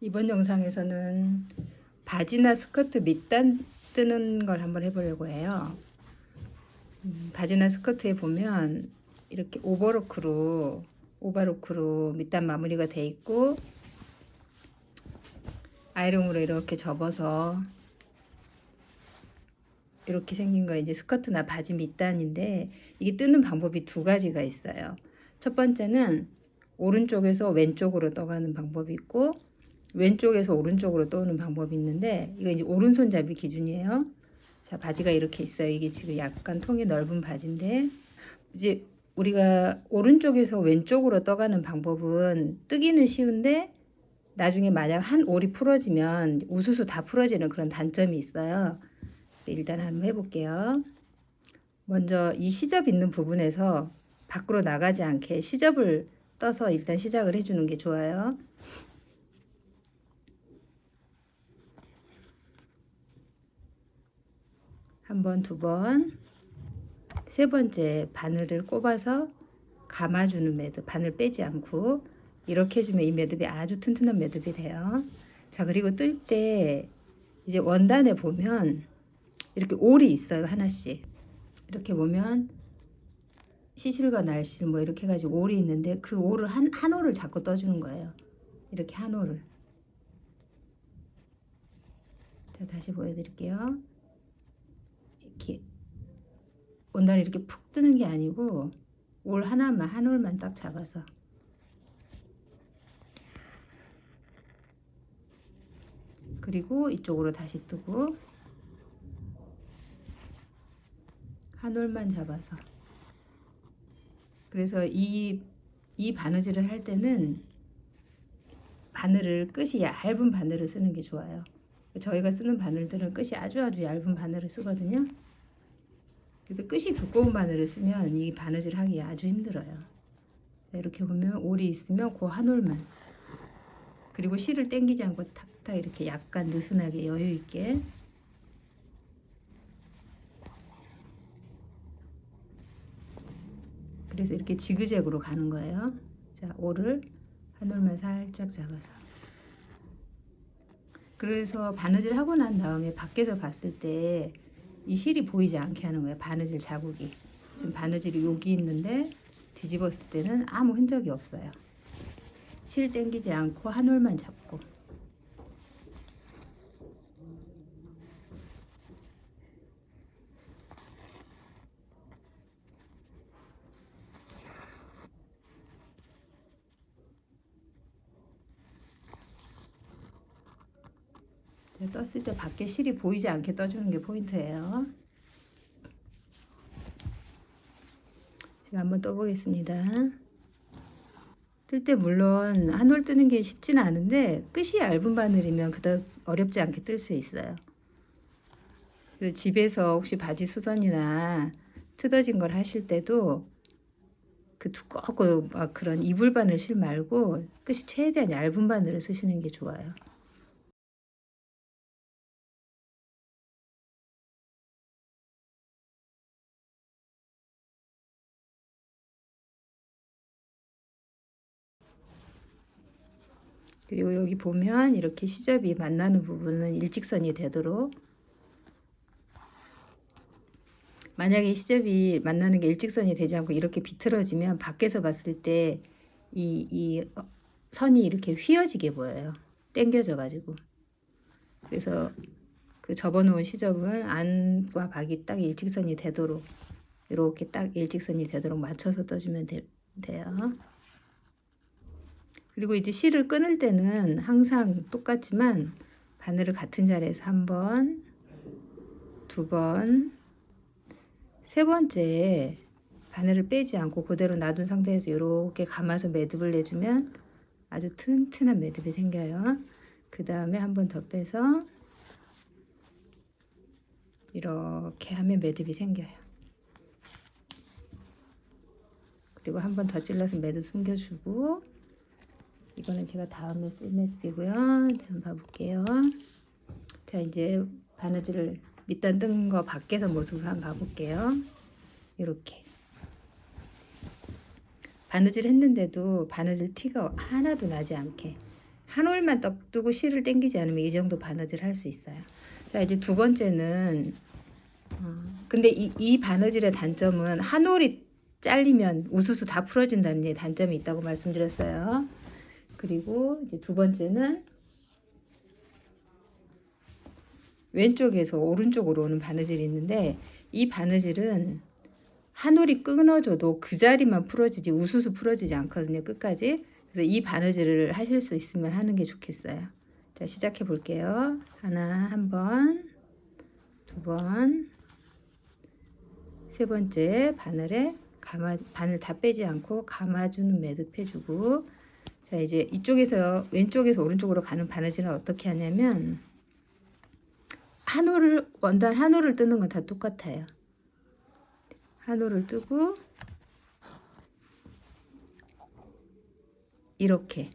이번 영상에서는 바지나 스커트 밑단 뜨는 걸 한번 해보려고 해요. 바지나 스커트에 보면 이렇게 오버로크로 밑단 마무리가 돼 있고, 아이롱으로 이렇게 접어서 이렇게 생긴 거 이제 스커트나 바지 밑단인데, 이게 뜨는 방법이 두 가지가 있어요. 첫 번째는 오른쪽에서 왼쪽으로 떠가는 방법이 있고, 왼쪽에서 오른쪽으로 떠오는 방법이 있는데, 이거 이제 오른손잡이 기준이에요. 자, 바지가 이렇게 있어요. 이게 지금 약간 통이 넓은 바지인데, 이제 우리가 오른쪽에서 왼쪽으로 떠가는 방법은 뜨기는 쉬운데, 나중에 만약 한 올이 풀어지면 우수수 다 풀어지는 그런 단점이 있어요. 일단 한번 해볼게요. 먼저 이 시접 있는 부분에서 밖으로 나가지 않게 시접을 떠서 일단 시작을 해주는 게 좋아요. 한 번, 두 번, 세 번째 바늘을 꼽아서 감아주는 매듭, 바늘 빼지 않고 이렇게 해주면 이 매듭이 아주 튼튼한 매듭이 돼요. 자, 그리고 뜰 때 이제 원단에 보면 이렇게 올이 있어요. 하나씩. 이렇게 보면 시실과 날실 뭐 이렇게 해가지고 올이 있는데, 그 올을 한 올을 잡고 떠주는 거예요. 이렇게 한 올을. 자, 다시 보여드릴게요. 이렇게 원단이 이렇게 푹 뜨는 게 아니고 올 하나만, 한 올만 딱 잡아서, 그리고 이쪽으로 다시 뜨고 한 올만 잡아서. 그래서 이 바느질을 할 때는 바늘을, 끝이 얇은 바늘을 쓰는 게 좋아요. 저희가 쓰는 바늘들은 끝이 아주 얇은 바늘을 쓰거든요. 근데 끝이 두꺼운 바늘을 쓰면 이 바느질 하기 아주 힘들어요. 자, 이렇게 보면 올이 있으면 그 한 올만, 그리고 실을 당기지 않고 탁탁 이렇게 약간 느슨하게 여유 있게. 그래서 이렇게 지그재그로 가는 거예요. 자, 올을 한 올만 살짝 잡아서. 그래서 바느질 하고 난 다음에 밖에서 봤을 때 이 실이 보이지 않게 하는 거예요. 바느질 자국이. 지금 바느질이 여기 있는데 뒤집었을 때는 아무 흔적이 없어요. 실 당기지 않고 한 올만 잡고. 떴을 때 밖에 실이 보이지 않게 떠주는 게 포인트예요. 제가 한번 떠보겠습니다. 뜰 때 물론 한 올 뜨는 게 쉽지는 않은데, 끝이 얇은 바늘이면 그다음 어렵지 않게 뜰 수 있어요. 집에서 혹시 바지 수선이나 뜯어진 걸 하실 때도 그 두껍고 막 그런 이불 바늘 실 말고 끝이 최대한 얇은 바늘을 쓰시는 게 좋아요. 그리고 여기 보면 이렇게 시접이 만나는 부분은 일직선이 되도록, 만약에 시접이 만나는 게 일직선이 되지 않고 이렇게 비틀어지면 밖에서 봤을 때 이 선이 이렇게 휘어지게 보여요. 당겨져 가지고. 그래서 그 접어놓은 시접은 안과 박이 딱 일직선이 되도록, 이렇게 딱 일직선이 되도록 맞춰서 떠주면 돼요. 그리고 이제 실을 끊을 때는 항상 똑같지만 바늘을 같은 자리에서 한 번, 두 번, 세 번째 바늘을 빼지 않고 그대로 놔둔 상태에서 이렇게 감아서 매듭을 내주면 아주 튼튼한 매듭이 생겨요. 그 다음에 한 번 더 빼서 이렇게 하면 매듭이 생겨요. 그리고 한 번 더 찔러서 매듭 숨겨주고, 이거는 제가 다음에 쓸 매듭이고요. 한번 봐볼게요. 자, 이제 바느질을 밑단 뜬 거 밖에서 모습을 한번 봐볼게요. 이렇게 바느질 했는데도 바느질 티가 하나도 나지 않게 한 올만 떡 뜨고 실을 당기지 않으면 이 정도 바느질 할 수 있어요. 자, 이제 두 번째는 근데 이 바느질의 단점은 한 올이 잘리면 우수수 다 풀어진다는 단점이 있다고 말씀드렸어요. 그리고 이제 두 번째는 왼쪽에서 오른쪽으로 오는 바느질이 있는데 이 바느질은 한 올이 끊어져도 그 자리만 풀어지지 우수수 풀어지지 않거든요. 끝까지. 그래서 이 바느질을 하실 수 있으면 하는 게 좋겠어요. 자, 시작해 볼게요. 하나, 한 번, 두 번, 세 번째 바늘에 바늘 다 빼지 않고 감아주는 매듭 해주고. 자, 이제 이쪽에서 왼쪽에서 오른쪽으로 가는 바느질은 어떻게 하냐면 원단 한 올을 뜨는 건 다 똑같아요. 한 올을 뜨고 이렇게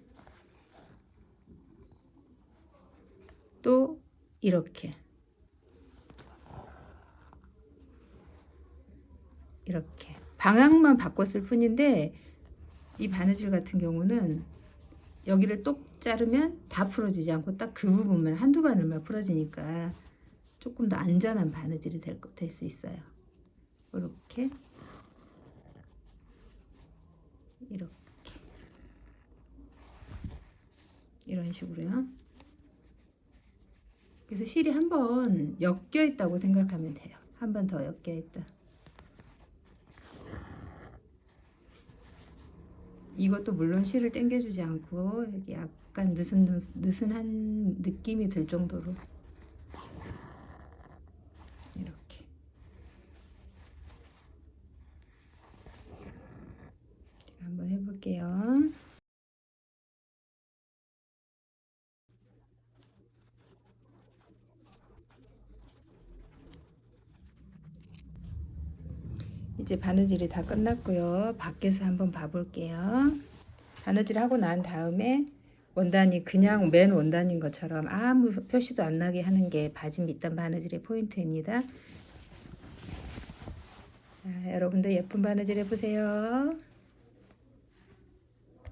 또 이렇게 방향만 바꿨을 뿐인데 이 바느질 같은 경우는 여기를 똑 자르면 다 풀어지지 않고 딱 그 부분만 한두 바늘만 풀어지니까 조금 더 안전한 바느질이 될 수 있어요. 이렇게 이런 식으로요. 그래서 실이 한 번 엮여 있다고 생각하면 돼요. 한 번 더 엮여 있다. 이것도 물론 실을 당겨주지 않고 여기 약간 느슨한 느낌이 들 정도로 이렇게 한번 해볼게요. 이제 바느질이 다 끝났고요. 밖에서 한번 봐볼게요. 바느질 하고 난 다음에 원단이 그냥 맨 원단인 것처럼 아무 표시도 안 나게 하는 게 바지 밑단 바느질의 포인트입니다. 자, 여러분도 예쁜 바느질 해보세요.